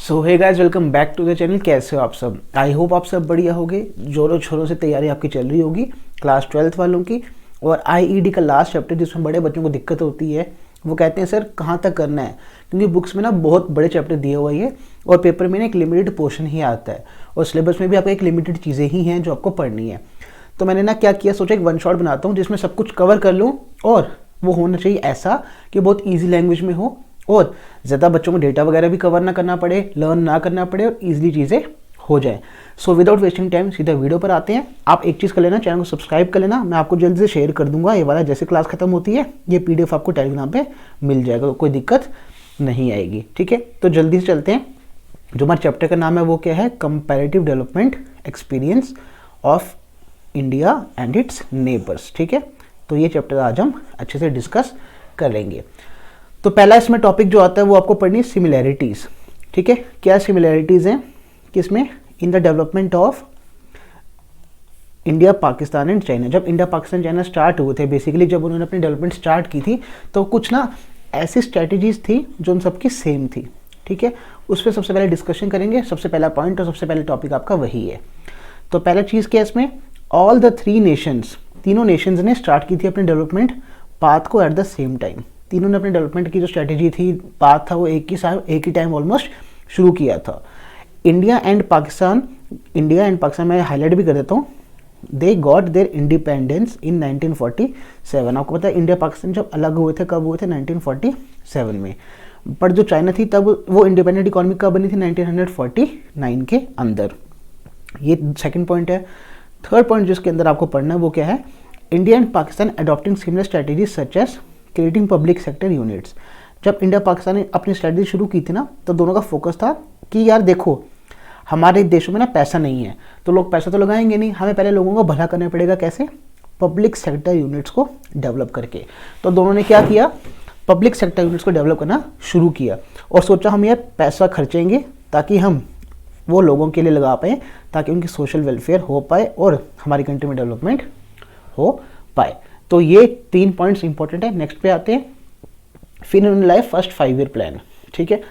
So hey guys, welcome back to the channel. कैसे हो आप सब? आई होप आप सब बढ़िया होगे। जोरों शोरों से तैयारी आपकी चल रही होगी क्लास 12th वालों की। और आईईडी का लास्ट चैप्टर जिसमें बड़े बच्चों को दिक्कत होती है, वो कहते हैं सर कहाँ तक करना है, क्योंकि बुक्स में ना बहुत बड़े चैप्टर दिए हुए हैं और पेपर में ना एक लिमिटेड पोर्शन ही आता है और सिलेबस में भी आपको एक लिमिटेड चीज़ें ही हैं जो आपको पढ़नी है। तो मैंने ना क्या किया, सोचा एक वन शॉट बनाता हूँ जिसमें सब कुछ कवर कर लूँ, और वो होना चाहिए ऐसा कि बहुत ईजी लैंग्वेज में हो और ज़्यादा बच्चों को डेटा वगैरह भी कवर ना करना पड़े, लर्न ना करना पड़े और ईजिली चीज़ें हो जाए। सो विदाउट वेस्टिंग टाइम सीधा वीडियो पर आते हैं। आप एक चीज़ कर लेना, चैनल को सब्सक्राइब कर लेना। मैं आपको जल्दी से शेयर कर दूंगा ये वाला, जैसे क्लास खत्म होती है ये पीडीएफ आपको टेलीग्राम पे मिल जाएगा, तो कोई दिक्कत नहीं आएगी। ठीक है, तो जल्दी से चलते हैं। जो हमारे चैप्टर का नाम है वो क्या है, comparative development experience of India and it's neighbours. ठीक है, तो ये चैप्टर आज हम अच्छे से डिस्कस कर लेंगे। तो पहला इसमें टॉपिक जो आता है वो आपको पढ़नी सिमिलैरिटीज़। ठीक है, क्या सिमिलैरिटीज़ हैं किसमें, in the development of India, Pakistan and China. जब इंडिया, पाकिस्तान, चाइना स्टार्ट हुए थे, बेसिकली जब उन्होंने अपनी डेवलपमेंट स्टार्ट की थी, तो कुछ ना ऐसी स्ट्रैटेजीज थी जो उन सबकी सेम थी। ठीक है, उस पर सबसे पहले डिस्कशन करेंगे। सबसे पहला पॉइंट और सबसे पहले टॉपिक आपका वही है। तो पहला चीज़ क्या है इसमें, ऑल द थ्री नेशंस, तीनों नेशंस ने स्टार्ट की थी अपनी डेवलपमेंट पाथ को एट द सेम टाइम। तीनों ने अपने डेवलपमेंट की जो स्ट्रेटेजी थी, पाथ था, वो एक ही टाइम ऑलमोस्ट शुरू किया था। इंडिया एंड पाकिस्तान मैं हाईलाइट भी कर देता हूँ। They got their independence in 1947। आपको पता है इंडिया पाकिस्तान जब अलग हुए थे, कब हुए थे, 1947 में। पर जो चाइना थी तब वो इंडिपेंडेंट इकोनॉमी कब बनी थी, 1949 के अंदर। ये सेकेंड पॉइंट है। थर्ड पॉइंट जिसके अंदर आपको पढ़ना है वो क्या है, India and Pakistan adopting similar strategies such as creating public sector units. जब इंडिया पाकिस्तान ने अपनी स्ट्रेटजी शुरू की थी ना, तो दोनों का फोकस था कि यार देखो हमारे देशों में ना पैसा नहीं है, तो लोग पैसा तो लगाएंगे नहीं, हमें पहले लोगों को भला करना पड़ेगा। कैसे? पब्लिक सेक्टर यूनिट्स को डेवलप करके। तो दोनों ने क्या किया, पब्लिक सेक्टर यूनिट्स को डेवलप करना शुरू किया और सोचा हम यार पैसा खर्चेंगे ताकि हम वो लोगों के लिए लगा पाएँ, ताकि उनकी सोशल वेलफेयर हो पाए और हमारी कंट्री में डेवलपमेंट हो पाए। तो ये 3 पॉइंट्स इंपॉर्टेंट है। नेक्स्ट पे आते हैं। फिर उन्होंने लाया फर्स्ट 5 ईयर प्लान। ठीक है,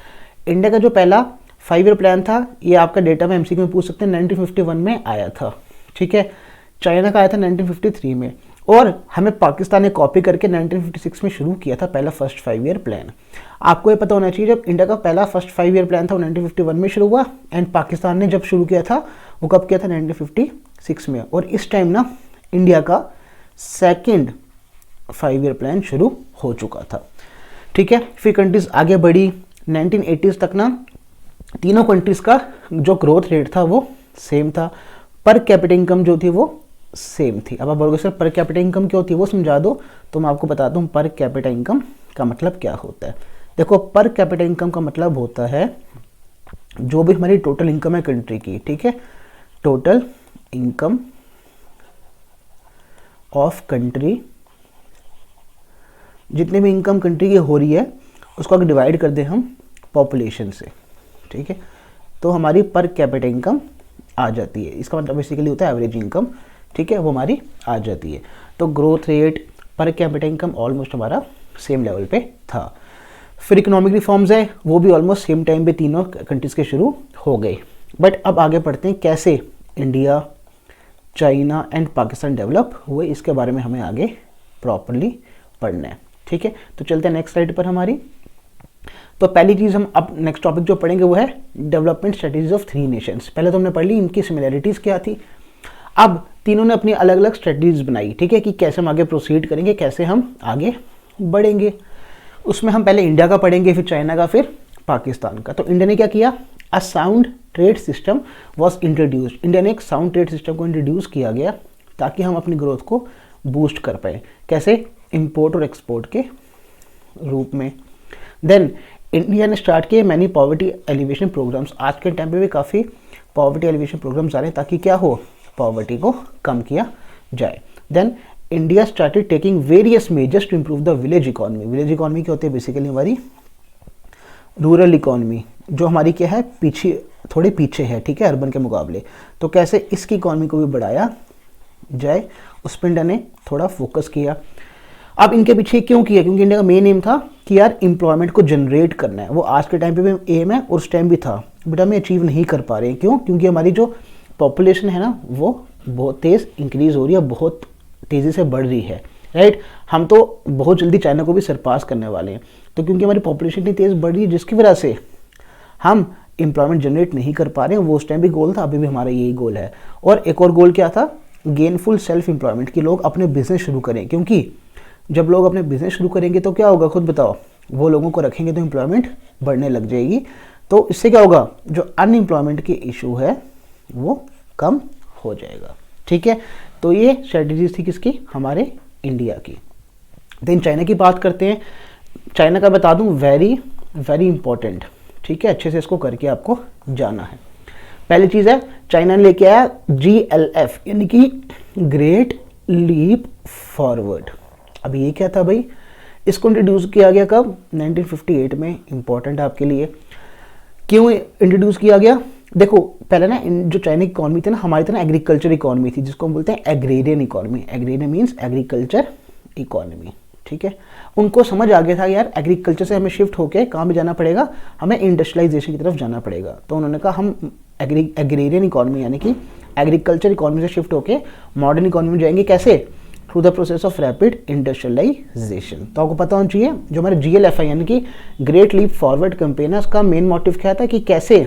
इंडिया का जो पहला 5 ईयर प्लान था, ये आपका डेटा में एमसीक्यू में पूछ सकते हैं, 1951 में आया था। ठीक है, चाइना का आया था 1953 में, और हमें पाकिस्तान ने कॉपी करके 1956 में शुरू किया था पहला फर्स्ट 5 ईयर प्लान। आपको ये पता होना चाहिए, जब इंडिया का पहला फर्स्ट 5 ईयर प्लान था वो 1951 में शुरू हुआ, एंड पाकिस्तान ने जब शुरू किया था वो कब किया था, 1956 में। और इस टाइम ना इंडिया का सेकेंड 5 ईयर प्लान शुरू हो चुका था। ठीक है, फिर कंट्रीज आगे बढ़ी। 1980s तक ना तीनों कंट्रीज का जो ग्रोथ रेट था वो सेम था, पर कैपिटा इनकम जो थी वो सेम थी। अब आप बोलोगे सर पर कैपिटा इनकम क्या होती है, वो समझा दो। तो मैं आपको बताता हूँ पर कैपिटा इनकम का मतलब क्या होता है। देखो, पर कैपिटा इनकम का मतलब होता है जो भी हमारी टोटल इनकम है कंट्री की, ठीक है, टोटल इनकम ऑफ कंट्री, जितने भी इनकम कंट्री की हो रही है उसको अगर डिवाइड कर दें हम पॉपुलेशन से, ठीक है, तो हमारी पर कैपिटा इनकम आ जाती है। इसका मतलब बेसिकली होता है एवरेज इनकम। ठीक है, वो हमारी आ जाती है। तो growth rate, per capita income almost हमारा सेम लेवल पे था। फिर इकोनॉमिक रिफॉर्म्स है, वो भी ऑलमोस्ट सेम टाइम पे तीनों कंट्रीज के शुरू हो गए। बट अब आगे पढ़ते हैं कैसे India, China and Pakistan develop हुए, इसके बारे में हमें आगे प्रॉपरली पढ़ना है। ठीक है, तो चलते हैं नेक्स्ट स्लाइड पर हमारी। तो पहली चीज़ हम अब नेक्स्ट टॉपिक जो पढ़ेंगे वो है डेवलपमेंट स्ट्रेटेजीज ऑफ 3 नेशंस। पहले तो हमने पढ़ ली इनकी सिमिलैरिटीज़ क्या थी। अब तीनों ने अपनी अलग अलग स्ट्रेटेजीज बनाई। ठीक है, कि कैसे हम आगे प्रोसीड करेंगे, कैसे हम आगे बढ़ेंगे। उसमें हम पहले इंडिया का पढ़ेंगे, फिर चाइना का, फिर पाकिस्तान का। तो इंडिया ने क्या किया, a sound trade system was introduced. India ने एक साउंड ट्रेड सिस्टम को इंट्रोड्यूस किया गया ताकि हम अपनी ग्रोथ को बूस्ट कर पाए। कैसे? इंपोर्ट और एक्सपोर्ट के रूप में। देन इंडिया ने स्टार्ट किए मैनी पॉवर्टी एलिवेशन प्रोग्राम्स। आज के टाइम पे भी काफ़ी पॉवर्टी एलिवेशन प्रोग्राम्स आ रहे हैं ताकि क्या हो, पॉवर्टी को कम किया जाए। Then India started taking various measures to improve the village economy. Village economy क्या होती है, बेसिकली हमारी रूरल इकॉनमी, जो हमारी क्या है, थोड़े पीछे है, ठीक है, अर्बन के मुकाबले। तो कैसे इसकी इकॉनमी को भी बढ़ाया जाए, उस पर इंडिया ने थोड़ा फोकस किया। अब इनके पीछे क्यों किया, क्योंकि इंडिया का मेन एम था कि यार एम्प्लॉयमेंट को जनरेट करना है। वो आज के टाइम पे भी एम है और उस टाइम भी था बट हम अचीव नहीं कर पा रहे हैं। क्यों? क्योंकि हमारी जो पॉपुलेशन है ना वो बहुत तेज़ इंक्रीज़ हो रही है, बहुत तेज़ी से बढ़ रही है, राइट। हम तो बहुत जल्दी चाइना को भी सरपास करने वाले हैं। तो क्योंकि हमारी पॉपुलेशन इतनी तेज़ बढ़ रही है जिसकी वजह से हम एम्प्लॉयमेंट जनरेट नहीं कर पा रहे हैं। वो उस टाइम भी गोल था, अभी भी हमारा यही गोल है। और एक और गोल क्या था? गेनफुल सेल्फ एम्प्लॉयमेंट, कि लोग अपने बिजनेस शुरू करें। क्योंकि जब लोग अपने बिजनेस शुरू करेंगे तो क्या होगा, खुद बताओ, वो लोगों को रखेंगे तो एम्प्लॉयमेंट बढ़ने लग जाएगी। तो इससे क्या होगा, जो अनएम्प्लॉयमेंट की इशू है वो कम हो जाएगा, ठीक है। तो ये स्ट्रेटजीज थी किसकी? हमारे इंडिया की। देन चाइना की बात करते हैं। चाइना का बता दूं वेरी वेरी इंपॉर्टेंट, ठीक है, अच्छे से इसको करके आपको जाना है। पहली चीज़ है चाइना ने लेके आया GLF यानी कि ग्रेट लीप फॉरवर्ड। अब ये क्या था भाई? इसको इंट्रोड्यूस किया गया कब? 1958 में। इंपॉर्टेंट आपके लिए। क्यों इंट्रोड्यूस किया गया? देखो पहले ना जो चाइना की इकॉनमी थी ना, हमारी तरह एग्रीकल्चर इकॉनमी थी, जिसको हम बोलते हैं agrarian economy. Agrarian means agriculture economy, ठीक है। उनको समझ आ गया था यार एग्रीकल्चर से हमें शिफ्ट होकर कहाँ भी जाना पड़ेगा, हमें इंडस्ट्रियलाइजेशन की तरफ जाना पड़ेगा। तो उन्होंने कहा हम एग्रेरियन इकॉनमी यानी कि एग्रीकल्चर इकॉनमी से शिफ्ट होकर मॉडर्न इकॉनमी में जाएंगे। कैसे? Through the process of rapid industrialisation. तो आपको पता होना चाहिए जो हमारे GLF है यानी कि ग्रेट लीप फॉरवर्ड कैंपेन है, उसका मेन मोटिव क्या था कि कैसे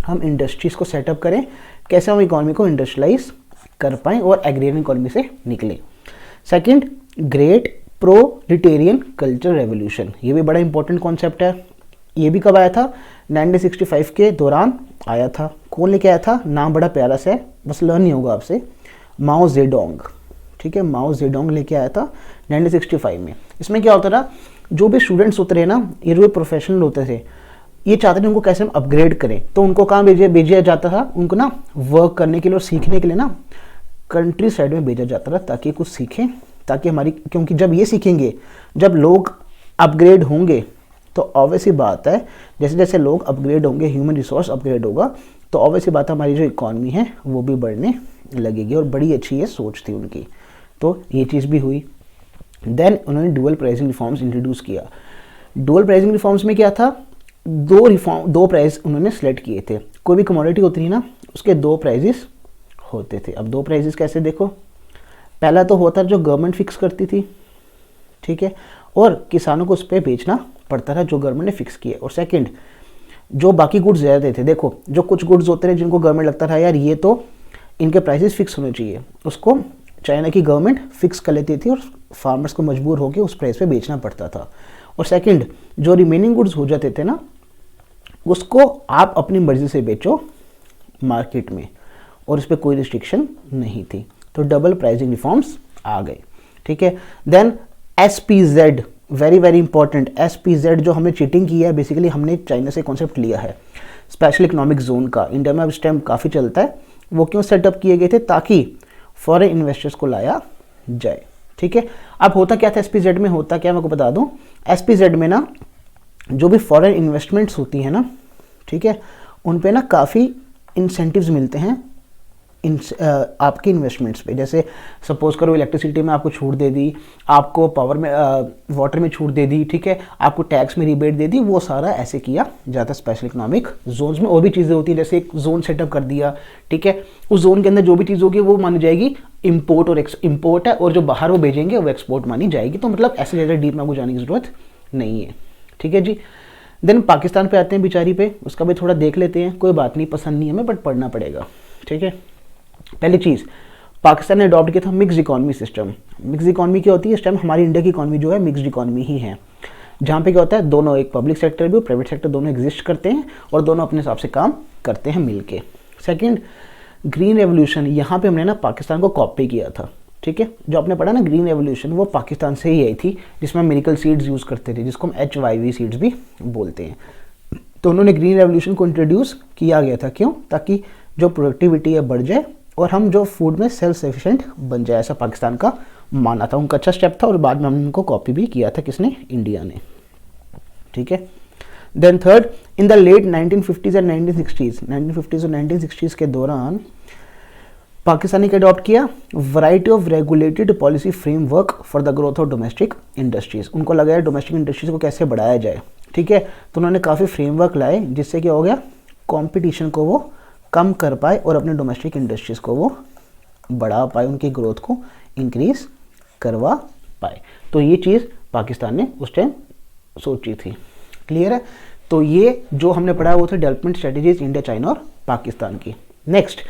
हम इंडस्ट्रीज को सेटअप करें, कैसे हम इकॉनमी को इंडस्ट्रियलाइज कर पाएं और एग्रेरियन इकॉनमी से निकलें। Second, great proletarian culture revolution. ये भी बड़ा इंपॉर्टेंट कॉन्सेप्ट है। ये भी कब आया था? 1965 के दौरान आया था। कौन लेके आया था? नाम बड़ा प्यारा सा है, बस लर्न नहीं होगा आपसे। माओ जेडोंग, ठीक है, माओ जेडोंग लेके आया था 1965 में। इसमें क्या होता था, जो भी स्टूडेंट्स होते रहे ना, ये जो प्रोफेशनल होते थे, ये चाहते थे उनको कैसे हम अपग्रेड करें। तो उनको कहाँ भेजा जाता था? उनको ना वर्क करने के लिए और सीखने के लिए ना कंट्री साइड में भेजा जाता था, ताकि कुछ सीखें, ताकि हमारी, क्योंकि जब ये सीखेंगे, जब लोग अपग्रेड होंगे तो ऑब्वियस ही बात है, जैसे जैसे लोग अपग्रेड होंगे, ह्यूमन रिसोर्स अपग्रेड होगा, तो ऑब्वियस ही बात है हमारी जो इकॉनमी है वो भी बढ़ने लगेगी। और बड़ी अच्छी ये सोच थी उनकी, तो ये चीज़ भी हुई। देन उन्होंने डुअल प्राइसिंग रिफॉर्म्स इंट्रोड्यूस किया। डुअल प्राइसिंग रिफॉर्म्स में क्या था? दो प्राइस उन्होंने सेलेक्ट किए थे। कोई भी कमोडिटी होती थी ना, उसके दो प्राइजेस होते थे। अब दो प्राइजेस कैसे? देखो, पहला तो होता जो गवर्नमेंट फिक्स करती थी, ठीक है, और किसानों को उस पर बेचना पड़ता था जो गवर्नमेंट ने फिक्स किया। और सेकंड, जो बाकी गुड्स ज़्यादा थे, देखो जो कुछ गुड्स होते थे जिनको गवर्नमेंट लगता था यार ये तो इनके प्राइसेस फिक्स होने चाहिए, उसको चाइना की गवर्नमेंट फिक्स कर लेती थी और फार्मर्स को मजबूर होकर उस प्राइस पे बेचना पड़ता था। और सेकंड, जो रिमेनिंग गुड्स हो जाते थे ना, उसको आप अपनी मर्जी से बेचो मार्केट में, और इस पर कोई रिस्ट्रिक्शन नहीं थी। तो डबल प्राइसिंग रिफॉर्म्स आ गए, ठीक है। Then SPZ, very very important. SPZ जो हमने चीटिंग की है, बेसिकली हमने चाइना से कॉन्सेप्ट लिया है स्पेशल इकोनॉमिक जोन का। इंडिया में अब इस टाइम काफ़ी चलता है। वो क्यों सेटअप किए गए थे? ताकि फॉरेन इन्वेस्टर्स को लाया जाए, ठीक है। अब होता क्या था SPZ में? होता क्या, मैं आपको बता दूं, SPZ में ना जो भी फॉरेन इन्वेस्टमेंट्स होती हैं ना, ठीक है, उन पे ना काफ़ी इंसेंटिव्स मिलते हैं आपके इन्वेस्टमेंट्स पे। जैसे सपोज करो इलेक्ट्रिसिटी में आपको छूट दे दी, आपको पावर में वाटर में छूट दे दी, ठीक है, आपको टैक्स में रिबेट दे दी। वो सारा ऐसे किया जाता है स्पेशल इकोनॉमिक जोन्स में। और भी चीज़ें होती हैं, जैसे एक जोन सेटअप कर दिया, ठीक है, उस जोन के अंदर जो भी चीज़ होगी वो मानी जाएगी इम्पोर्ट, और इम्पोर्ट है, और जो बाहर वो भेजेंगे वो एक्सपोर्ट मानी जाएगी। तो मतलब ऐसे ज़्यादा डीप में आपको जाने की ज़रूरत नहीं है, ठीक है जी। देन पाकिस्तान पे आते हैं बिचारी पे, उसका भी थोड़ा देख लेते हैं। कोई बात नहीं, पसंद नहीं हमें, बट पढ़ना पड़ेगा, ठीक है। पहली चीज़, पाकिस्तान ने अडॉप्ट किया था mixed economy system. Mixed economy क्या होती है? इस टाइम हमारी इंडिया की इकॉनमी जो है मिक्स्ड इकॉनमी ही है, जहाँ पे क्या होता है दोनों, एक पब्लिक सेक्टर भी और प्राइवेट सेक्टर दोनों एग्जिस्ट करते हैं और दोनों अपने हिसाब से काम करते हैं मिलके। सेकंड, ग्रीन रेवोल्यूशन, यहाँ पे हमने ना पाकिस्तान को कॉपी किया था, ठीक है। जो आपने पढ़ा ना ग्रीन रेवोल्यूशन, वो पाकिस्तान से ही आई थी, जिसमें मिरेकल सीड्स यूज़ करते थे, जिसको हम HYV सीड्स भी बोलते हैं। तो उन्होंने ग्रीन रेवोल्यूशन को इंट्रोड्यूस किया गया था। क्यों? ताकि जो प्रोडक्टिविटी है बढ़ जाए और हम जो फूड में सेल्फ सफिशिएंट बन जाए, ऐसा पाकिस्तान का मानना था। उनका अच्छा स्टेप था और बाद में हमने उनको कॉपी भी किया था, किसने? इंडिया ने, ठीक है। Then third, in the late 1950s and 1960s, 1950s और 1960s के दौरान पाकिस्तानी ने अडॉप्ट किया variety of regulated policy framework for the growth of domestic industries. उनको लगा डोमेस्टिक इंडस्ट्रीज को कैसे बढ़ाया जाए, ठीक है। तो उन्होंने काफ़ी फ्रेमवर्क लाए, जिससे क्या हो गया, कंपटीशन को वो कम कर पाए और अपने डोमेस्टिक इंडस्ट्रीज़ को वो बढ़ा पाए, उनकी ग्रोथ को इंक्रीज करवा पाए। तो ये चीज़ पाकिस्तान ने उस टाइम सोची थी। क्लियर है? तो ये जो हमने पढ़ा वो थे डेवलपमेंट स्ट्रेटजीज इंडिया, चाइना और पाकिस्तान की। Next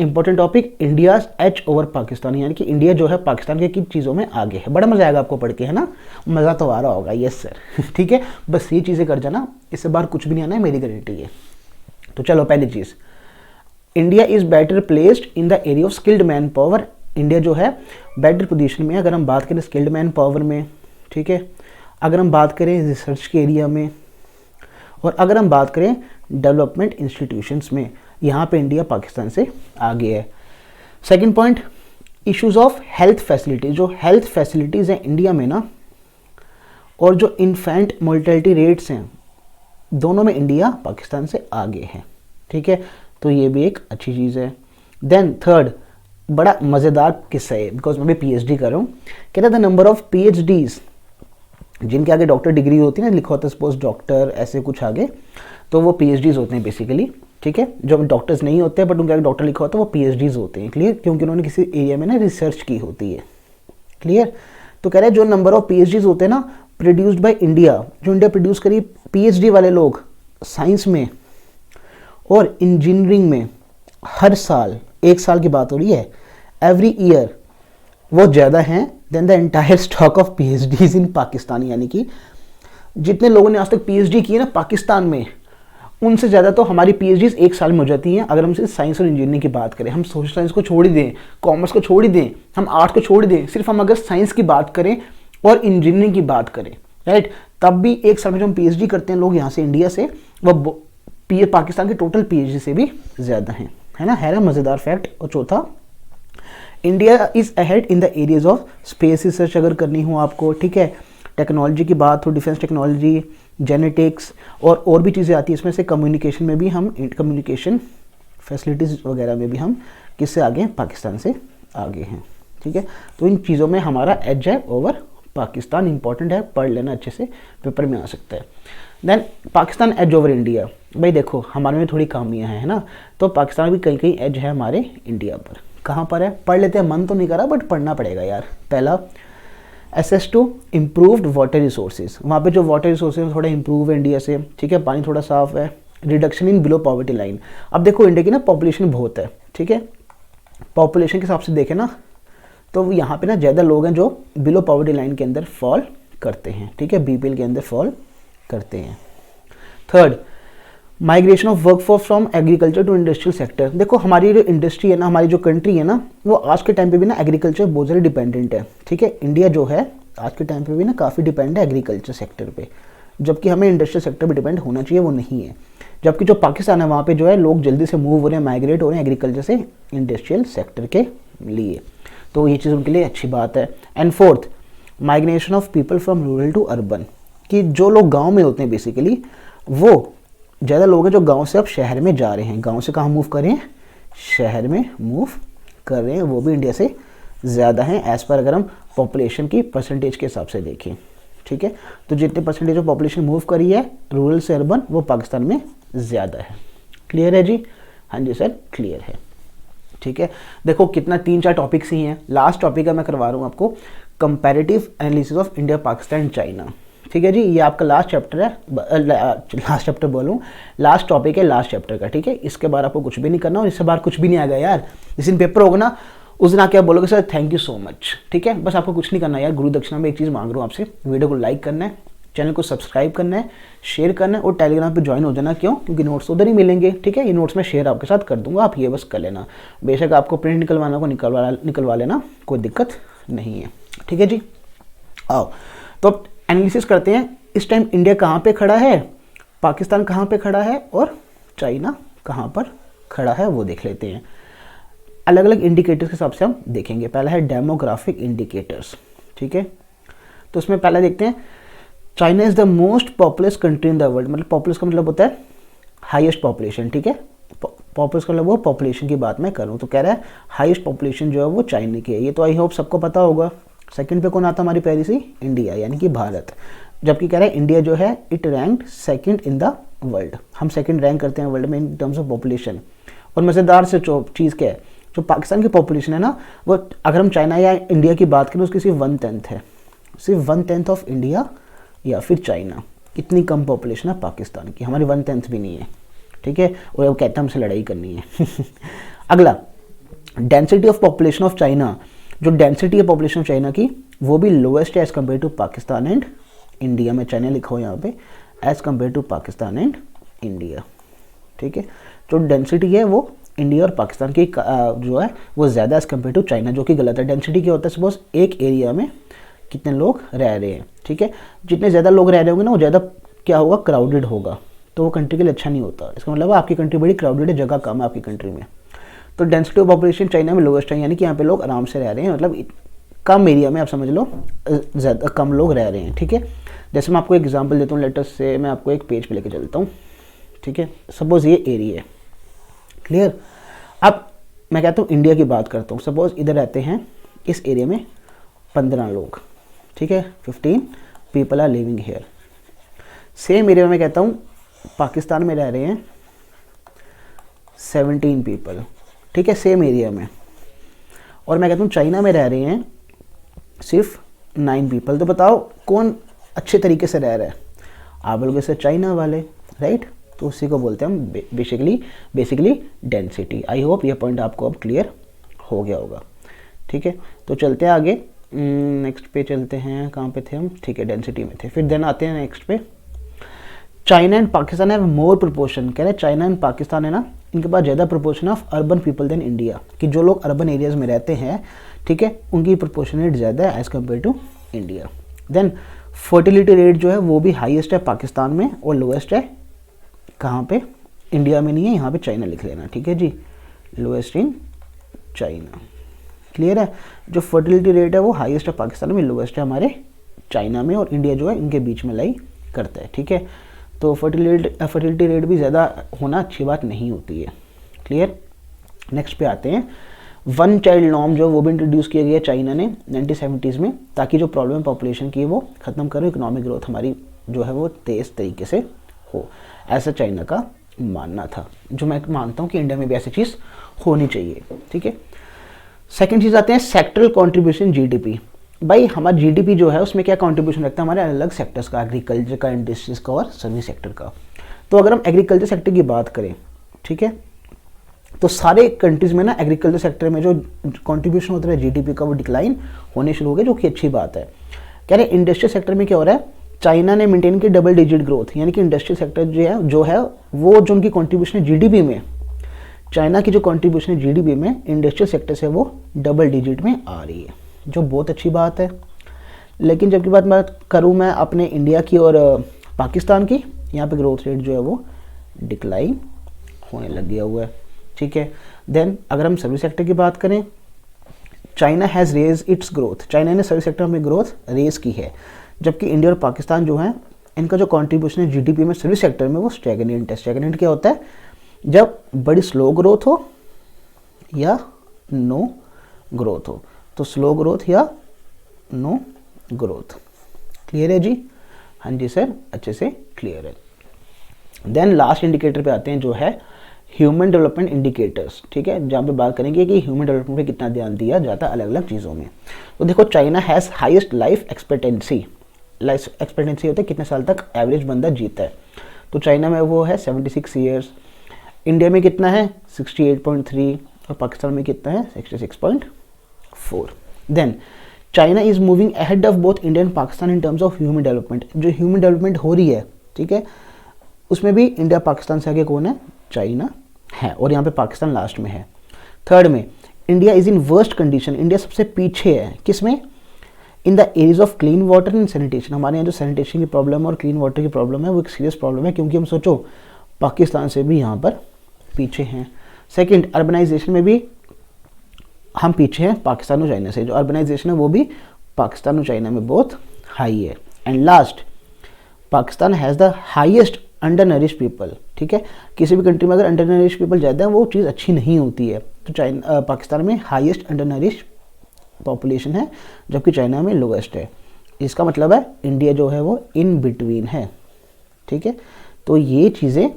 important topic, India's edge over Pakistan, यानी कि इंडिया जो है पाकिस्तान के किन चीज़ों में आगे है। बड़ा मजा आएगा आपको पढ़ के, है ना? मज़ा तो आ रहा होगा, यस सर। ठीक है, बस ये चीज़ें कर जाना, इससे बाहर कुछ भी नहीं आना है, मेरी गारंटी है। तो चलो, पहली चीज़, India is better placed in the area of skilled manpower. India जो है बेटर पोजीशन में, अगर हम बात करें स्किल्ड मैन पावर में, ठीक है, अगर हम बात करें रिसर्च के एरिया में, और अगर हम बात करें डेवलपमेंट इंस्टीट्यूशंस में, यहाँ पे इंडिया पाकिस्तान से आगे है। Second point, issues of health facilities, जो हेल्थ फैसिलिटीज़ हैं इंडिया में ना, और जो इन्फेंट मोर्टेलिटी रेट्स हैं, दोनों में इंडिया पाकिस्तान से आगे है। ठीक है, तो ये भी एक अच्छी चीज़ है। देन थर्ड, बड़ा मज़ेदार किस्सा है, बिकॉज मैं भी पीएचडी कर रहा हूँ। कहता था नंबर ऑफ पीएचडीज, जिनके आगे डॉक्टर डिग्री होती है ना, लिखा होता है सपोज डॉक्टर, ऐसे कुछ आगे, तो वो पीएचडीज होते हैं बेसिकली। ठीक है, जो डॉक्टर्स नहीं होते बट उनके आगे डॉक्टर लिखा होता है, वो पीएचडीज होते हैं। क्लियर? क्योंकि उन्होंने किसी एरिया में ना रिसर्च की होती है। क्लियर? तो कह रहे हैं जो नंबर ऑफ पीएचडीज होते हैं ना प्रोड्यूस्ड बाय इंडिया, जो इंडिया प्रोड्यूस करी पीएचडी वाले लोग साइंस में और इंजीनियरिंग में, हर साल, एक साल की बात हो रही है, एवरी ईयर, वो ज़्यादा हैं than the entire stock of PhDs in Pakistan. यानी कि जितने लोगों ने आज तक पीएचडी की है ना पाकिस्तान में, उनसे ज़्यादा तो हमारी पीएचडीज एक साल में हो जाती हैं। अगर हम सिर्फ साइंस और इंजीनियरिंग की बात करें, हम सोशल साइंस को छोड़ ही दें, कॉमर्स को छोड़ ही दें, हम आर्ट को छोड़ दें, सिर्फ हम अगर साइंस की बात करें और इंजीनियरिंग की बात करें, राइट, तब भी एक साल में जो हम पीएचडी करते हैं लोग यहाँ से इंडिया से, वो पाकिस्तान के टोटल पीएचडी से भी ज़्यादा हैं, है ना? है ना मज़ेदार फैक्ट। और चौथा, India is ahead in the areas of space research, अगर करनी हो आपको, ठीक है, टेक्नोलॉजी की बात हो, डिफेंस टेक्नोलॉजी, जेनेटिक्स और भी चीज़ें आती हैं इसमें से। कम्युनिकेशन में भी हम, कम्युनिकेशन फैसिलिटीज़ वगैरह में भी हम किससे आगे हैं? पाकिस्तान से आगे हैं। ठीक है, तो इन चीज़ों में हमारा एज है ओवर पाकिस्तान। इंपॉर्टेंट है, पढ़ लेना अच्छे से, पेपर में आ सकता है। Then Pakistan edge over India, भाई देखो हमारे में थोड़ी खामियां हैं, है ना? तो पाकिस्तान भी कहीं कहीं एज है हमारे इंडिया पर। कहाँ पर है? पढ़ लेते हैं, मन तो नहीं करा बट पढ़ना पड़ेगा यार। पहला, access to improved water resources, वहाँ पे जो वाटर रिसोर्सेज थोड़ा इंप्रूव है इंडिया से। ठीक है, पानी थोड़ा साफ है। Reduction in below poverty line, अब देखो इंडिया की ना पॉपुलेशन बहुत है, ठीक है, पॉपुलेशन के हिसाब से देखें ना, तो यहाँ पे ना ज़्यादा लोग हैं जो बिलो पॉवर्टी लाइन के अंदर फॉल करते हैं। ठीक है, बीपीएल के अंदर फॉल करते हैं। Third, migration of workforce from agriculture to industrial sector, देखो हमारी जो इंडस्ट्री है ना, हमारी जो कंट्री है ना, वो आज के टाइम पे भी ना एग्रीकल्चर बहुत ज़्यादा डिपेंडेंट है। ठीक है, इंडिया जो है आज के टाइम पे भी ना काफ़ी डिपेंड है एग्रीकल्चर सेक्टर पे, जबकि हमें इंडस्ट्रियल सेक्टर पे डिपेंड होना चाहिए, वो नहीं है। जबकि जो पाकिस्तान है वहाँ पे जो है लोग जल्दी से मूव हो रहे हैं, माइग्रेट हो रहे हैं एग्रीकल्चर से इंडस्ट्रियल सेक्टर के लिए, तो ये चीज़ उनके लिए अच्छी बात है। And fourth, migration of people from rural to urban, कि जो लोग गाँव में होते हैं बेसिकली, वो ज़्यादा लोग हैं जो गांव से अब शहर में जा रहे हैं। गांव से कहाँ मूव कर रहे हैं? शहर में मूव कर रहे हैं, वो भी इंडिया से ज़्यादा हैं एज़ पर अगर हम पॉपुलेशन की परसेंटेज के हिसाब से देखें। ठीक है, तो जितने परसेंटेज ऑफ पॉपुलेशन मूव करी है रूरल से अर्बन, वो पाकिस्तान में ज़्यादा है। क्लियर है जी? हाँ जी सर, क्लियर है। ठीक है, देखो कितना 3-4 टॉपिक्स ही हैं। लास्ट टॉपिक है मैं करवा रहा हूँ आपको, comparative analysis of India, Pakistan and China. ठीक है जी, ये आपका लास्ट चैप्टर है, लास्ट चैप्टर बोलूँ, लास्ट टॉपिक है लास्ट चैप्टर का। ठीक है, इसके बाद आपको कुछ भी नहीं करना और इससे बाहर कुछ भी नहीं आएगा यार। जिस दिन पेपर होगा ना उस दिन आके आप बोलोगे sir thank you so much. ठीक है, बस आपको कुछ नहीं करना यार। गुरु दक्षिणा में एक चीज़ मांग रहा हूँ आपसे, वीडियो को लाइक करना है, चैनल को सब्सक्राइब करना है, शेयर करना है और टेलीग्राम पे ज्वाइन हो जाना। क्यों? क्योंकि नोट्स उधर ही मिलेंगे। ठीक है, ये नोट्स मैं शेयर आपके साथ कर दूंगा, आप ये बस कर लेना। बेशक आपको प्रिंट निकलवाना को निकलवा लेना, कोई दिक्कत नहीं है। ठीक है जी, आओ तो अब एनालिसिस करते हैं। इस टाइम इंडिया कहाँ पे खड़ा है, पाकिस्तान कहाँ पे खड़ा है और चाइना कहाँ पर खड़ा है, वो देख लेते हैं। अलग अलग इंडिकेटर्स के हिसाब से हम देखेंगे। पहला है डेमोग्राफिक इंडिकेटर्स। ठीक है, तो उसमें पहला देखते हैं, China is the most populous country in the world. मतलब पॉपुलस का मतलब होता है हाईएस्ट पॉपुलेशन। ठीक है, पॉपुलस का मतलब वो पॉपुलेशन की बात मैं करूँ तो कह रहा है हाईएस्ट पॉपुलेशन जो है वो चाइना की है। ये तो आई होप सबको पता होगा। सेकंड पे कौन आता है हमारी प्यारी सी? इंडिया, यानी कि भारत, जबकि कह रहे हैं इंडिया जो है it rank second in the world, हम सेकंड रैंक करते हैं वर्ल्ड में इन टर्म्स ऑफ पॉपुलेशन। और मज़ेदार से चीज़ क्या है, जो पाकिस्तान की पॉपुलेशन है ना, वो अगर हम चाइना या इंडिया की बात करें उसकी सिर्फ 1/10 है, सिर्फ 1/10 ऑफ इंडिया या फिर चाइना, इतनी कम पॉपुलेशन है पाकिस्तान की, हमारी 1/10 भी नहीं है, ठीक है। और वो कहते हैं हमसे लड़ाई करनी है। अगला, density of population of China, जो डेंसिटी है पॉपुलेशन ऑफ चाइना की वो भी लोएस्ट है as compared to Pakistan and India में, चाइना लिखा हो यहाँ पे as compared to Pakistan and India, ठीक है। जो डेंसिटी है वो इंडिया और पाकिस्तान की जो है वो ज़्यादा एज़ कम्पेयर टू चाइना, जो कि गलत है। डेंसिटी क्या होता है, सपोज एक एरिया में कितने लोग रह रहे हैं, ठीक है, जितने ज़्यादा लोग रह रहे होंगे ना वो ज़्यादा क्या होगा, क्राउडेड होगा, तो वो कंट्री के लिए अच्छा नहीं होता। इसका मतलब आपकी कंट्री बड़ी क्राउडेड है, जगह कम है आपकी कंट्री में, तो डेंसिटी ऑफ पॉपुलेशन चाइना में लोएस्ट है, यानी कि यहाँ पे लोग आराम से रह रहे हैं, मतलब कम एरिया में आप समझ लो ज़्यादा कम लोग रह रहे हैं, ठीक है। जैसे मैं आपको एक एग्जांपल देता हूँ, लेटेस्ट से मैं आपको एक पेज पे लेके चलता हूँ, ठीक है। सपोज़ ये एरिया है, क्लियर। अब मैं कहता हूँ इंडिया की बात करता हूँ, सपोज़ इधर रहते हैं इस एरिया में 15 लोग, ठीक है, 15 people are living here. Same area में मैं कहता हूँ पाकिस्तान में रह रहे हैं 17 पीपल, ठीक है, सेम एरिया में। और मैं कहता हूँ चाइना में रह रहे हैं सिर्फ 9 पीपल। तो बताओ कौन अच्छे तरीके से रह रहा है, आप बोलोगे सर चाइना वाले, राइट। तो उसी को बोलते हैं हम बेसिकली डेंसिटी। आई होप ये पॉइंट आपको अब क्लियर हो गया होगा, ठीक है। तो चलते हैं आगे, नेक्स्ट पे चलते हैं, कहाँ पे थे हम, ठीक है, डेंसिटी में थे। फिर देन आते हैं नेक्स्ट पे, China and Pakistan have more proportion. कह रहे हैं चाइना एंड पाकिस्तान है ना, इनके पास ज़्यादा proportion of urban people than India, कि जो लोग अर्बन एरियाज में रहते हैं, ठीक है, उनकी प्रोपोर्शनेट ज़्यादा है as compared to India. Then fertility rate जो है वो भी हाईएस्ट है पाकिस्तान में और लोएस्ट है कहाँ पे, इंडिया में नहीं है, यहाँ पे चाइना लिख लेना, ठीक है जी, लोएस्ट इन चाइना, क्लियर है। जो फर्टिलिटी रेट है वो हाईएस्ट है पाकिस्तान में, लोएस्ट है हमारे चाइना में, और इंडिया जो है इनके बीच में लाई करता है, ठीक है। तो फर्टिलिटी रेट भी ज़्यादा होना अच्छी बात नहीं होती है, क्लियर। नेक्स्ट पे आते हैं, 1 चाइल्ड नॉर्म जो वो भी इंट्रोड्यूस किया गया चाइना ने 1970s में, ताकि जो प्रॉब्लम पॉपुलेशन की है वो ख़त्म करो, इकोनॉमिक ग्रोथ हमारी जो है वो तेज़ तरीके से हो, ऐसा चाइना का मानना था, जो मैं मानता हूँ कि इंडिया में भी ऐसी चीज़ होनी चाहिए, ठीक है। सेकेंड चीज़ आते हैं सेक्टरल कॉन्ट्रीब्यूशन जीडीपी। भाई हमारा जीडीपी जो है उसमें क्या कंट्रीब्यूशन रखता है, हमारे अलग सेक्टर्स का, एग्रीकल्चर का, इंडस्ट्रीज का और सर्विस सेक्टर का। तो अगर हम एग्रीकल्चर सेक्टर की बात करें, ठीक है, तो सारे कंट्रीज़ में ना एग्रीकल्चर सेक्टर में जो कंट्रीब्यूशन होता है जीडीपी का वो डिक्लाइन होने शुरू हो गया, जो कि अच्छी बात है। कह रहे इंडस्ट्रियल सेक्टर में क्या हो रहा है, चाइना ने मेंटेन की डबल डिजिट ग्रोथ, यानी कि इंडस्ट्रियल सेक्टर जो है वो जो उनकी कंट्रीब्यूशन है जीडीपी में, चाइना की जो कंट्रीब्यूशन है जीडीपी में इंडस्ट्रियल सेक्टर से वो डबल डिजिट में आ रही है, जो बहुत अच्छी बात है। लेकिन जबकि बात करूँ मैं अपने इंडिया की और पाकिस्तान की, यहाँ पे ग्रोथ रेट जो है वो डिक्लाइन होने लग गया हुआ है, ठीक है। देन अगर हम सर्विस सेक्टर की बात करें, China has raise its growth, China ने सर्विस सेक्टर में ग्रोथ रेज की है, जबकि इंडिया और पाकिस्तान जो है इनका जो कंट्रीब्यूशन है जीडीपी में सर्विस सेक्टर में वो स्टैग्नेंट है। स्टैग्नेंट क्या होता है, जब बड़ी स्लो ग्रोथ हो या नो ग्रोथ हो, तो स्लो ग्रोथ या नो ग्रोथ, क्लियर है जी, हाँ जी सर, अच्छे से क्लियर है। देन लास्ट इंडिकेटर पे आते हैं जो है ह्यूमन डेवलपमेंट इंडिकेटर्स, ठीक है, जहाँ पे बात करेंगे कि ह्यूमन डेवलपमेंट पे कितना ध्यान दिया जाता है अलग अलग चीज़ों में। तो देखो China has highest life expectancy, life expectancy होता है कितने साल तक एवरेज बंदा जीता है, तो चाइना में वो है 76 ईयर्स, इंडिया में कितना है 68.3 और पाकिस्तान में कितना है 66.4। Then China is moving ahead of both India and Pakistan in terms of human development, जो ह्यूमन डेवलपमेंट हो रही है, ठीक है, उसमें भी इंडिया पाकिस्तान से आगे कौन है, चाइना है, और यहाँ पे पाकिस्तान लास्ट में है। थर्ड में India is in worst condition, India सबसे पीछे है किसमें, in the areas of clean water and sanitation. हमारे यहाँ जो सैनिटेशन की प्रॉब्लम है और क्लीन वाटर की प्रॉब्लम है वो एक सीरियस प्रॉब्लम है, क्योंकि हम सोचो पाकिस्तान से भी यहाँ पर पीछे हैं। सेकंड, अर्बनाइजेशन में भी हम पीछे हैं पाकिस्तान और चाइना से, जो अर्बनाइजेशन है वो भी पाकिस्तान और चाइना में बहुत हाई है। And last, Pakistan has the highest under nourish people, ठीक है, किसी भी कंट्री में अगर अंडर नरिश पीपल ज़्यादा है वो चीज़ अच्छी नहीं होती है, तो पाकिस्तान में हाईएस्ट अंडर नरिश पॉपुलेशन है, जबकि चाइना में लोएस्ट है। इसका मतलब है इंडिया जो है वो इन बिटवीन है, ठीक है। तो ये चीज़ें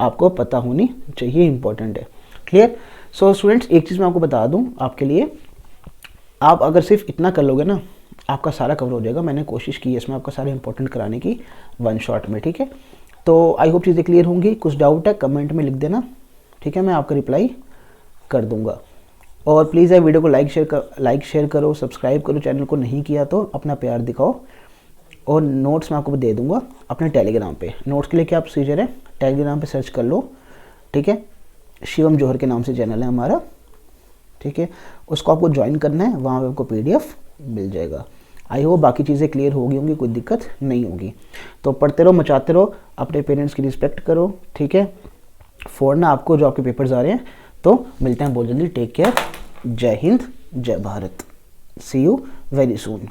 आपको पता होनी चाहिए, इंपॉर्टेंट है। क्लियर। सो स्टूडेंट्स, एक चीज़ मैं आपको बता दूं आपके लिए, आप अगर सिर्फ इतना कर लोगे ना, आपका सारा कवर हो जाएगा। मैंने कोशिश की है इसमें आपका सारा इंपॉर्टेंट कराने की वन शॉट में, ठीक है। तो आई होप चीज़ें क्लियर होंगी। कुछ डाउट है कमेंट में लिख देना, ठीक है, मैं आपका रिप्लाई कर दूंगा। और प्लीज़ यार वीडियो को लाइक शेयर करो, सब्सक्राइब करो, चैनल को नहीं किया तो अपना प्यार दिखाओ। और नोट्स मैं आपको दे दूंगा अपने टेलीग्राम पे। नोट्स के लिए क्या प्रोसीजर है, टेलीग्राम पे सर्च कर लो, ठीक है, शिवम जौहर के नाम से चैनल है हमारा, ठीक है। उसको आपको ज्वाइन करना है, वहाँ पे आपको पीडीएफ मिल जाएगा। आई होप बाकी चीज़ें क्लियर हो गई होंगी, कोई दिक्कत नहीं होगी। तो पढ़ते रहो, मचाते रहो, अपने पेरेंट्स की रिस्पेक्ट करो, ठीक है। फॉर ना आपको जो आपके पेपर्स आ रहे हैं, तो मिलते हैं बहुत जल्दी। टेक केयर, जय हिंद, जय भारत, सी यू वेरी सून।